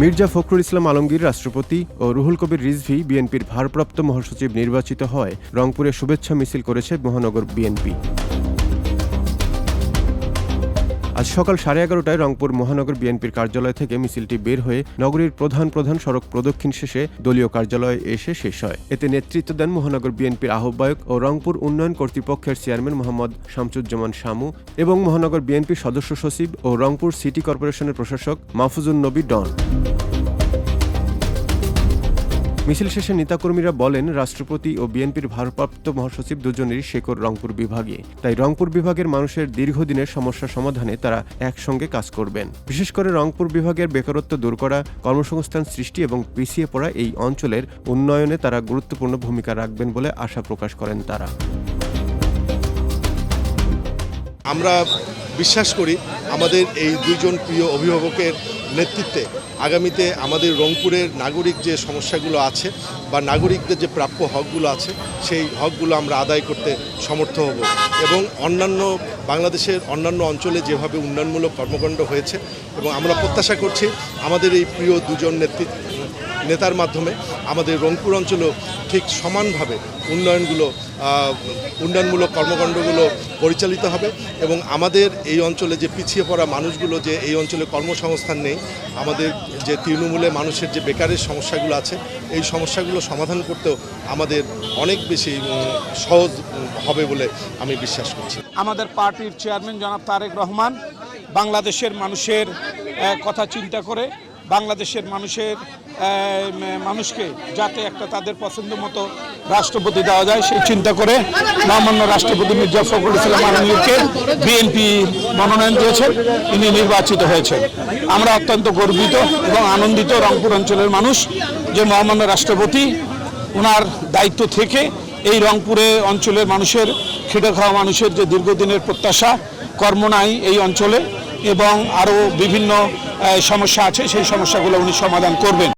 মির্জা ফখরুল ইসলাম আলমগীর রাষ্ট্রপতি ও রুহুল কবির রিজভী বিএনপির ভারপ্রাপ্ত মহাসচিব নির্বাচিত হওয়ায় রংপুরে শুভেচ্ছা মিছিল করেছে মহানগর বিএনপি। আজ সকাল 11:30টায় রংপুর মহানগর বিএনপির কার্যালয় থেকে মিছিলটি বের হয়ে নগরীর প্রধান সড়ক প্রদক্ষিণ শেষে দলীয় কার্যালয়ে এসে শেষ হয়। এতে নেতৃত্ব দেন মহানগর বিএনপির আহ্বায়ক ও রংপুর উন্নয়ন কর্তৃপক্ষের চেয়ারম্যান মোহাম্মদ শামসুজ্জামান শামু এবং মহানগর বিএনপির সদস্য সচিব ও রংপুর সিটি কর্পোরেশনের প্রশাসক মাহফুজুন নবী ডন। মিছিল শেষে নেতাকর্মীরা বলেন, রাষ্ট্রপতি ও বিএনপির ভারপ্রাপ্ত মহাসচিব দুজনেরই শেকড় রংপুর বিভাগে, তাই রংপুর বিভাগের মানুষের দীর্ঘদিনের সমস্যা সমাধানে তারা একসঙ্গে কাজ করবেন। বিশেষ করে রংপুর বিভাগের বেকারত্ব দূর করা, কর্মসংস্থান সৃষ্টি এবং পিছিয়ে পড়া এই অঞ্চলের উন্নয়নে তারা গুরুত্বপূর্ণ ভূমিকা রাখবেন বলে আশা প্রকাশ করেন তারা। আমরা বিশ্বাস করি আমাদের এই দুইজন প্রিয় অভিভাবকের নেতৃত্বে আগামীতে আমাদের রংপুরের নাগরিক যে সমস্যাগুলো আছে বা নাগরিকদের যে প্রাপ্য হকগুলো আছে সেই হকগুলো আমরা আদায় করতে সমর্থ হব এবং বাংলাদেশের অন্যান্য অঞ্চলে যেভাবে উন্নয়নমূলক কর্মকাণ্ড হয়েছে এবং আমরা প্রত্যাশা করছি আমাদের এই প্রিয় দুজন নেতার মাধ্যমে আমাদের রংপুর অঞ্চলেও ঠিক সমানভাবে উন্নয়নমূলক কর্মকাণ্ডগুলো পরিচালিত হবে এবং আমাদের এই অঞ্চলে যে পিছিয়ে পড়া মানুষগুলো যে এই অঞ্চলে কর্মসংস্থান নেই, আমাদের যে তৃণমূলে মানুষের যে বেকারের সমস্যাগুলো আছে এই সমস্যাগুলো সমাধান করতেও আমাদের অনেক বেশি সহজ হবে বলে আমি বিশ্বাস করছি। আমাদের পার্টির চেয়ারম্যান জনাব তারেক রহমান বাংলাদেশের মানুষের কথা চিন্তা করে বাংলাদেশের মানুষকে যাতে একটা তাদের পছন্দ মতো রাষ্ট্রপতি দেওয়া যায় সেই চিন্তা করে মহামান্য রাষ্ট্রপতি মির্জা ফখরুল ইসলাম আলমগীরকে বিএনপি মনোনয়ন দিয়েছেন, তিনি নির্বাচিত হয়েছেন। আমরা অত্যন্ত গর্বিত এবং আনন্দিত রংপুর অঞ্চলের মানুষ যে মহামান্য রাষ্ট্রপতি ওনার দায়িত্ব থেকে এই রংপুরে অঞ্চলের মানুষের খেটে খাওয়া মানুষের যে দীর্ঘদিনের প্রত্যাশা, কর্ম নাই এই অঞ্চলে এবং আরও বিভিন্ন সমস্যা আছে সেই সমস্যাগুলো উনি সমাধান করবেন।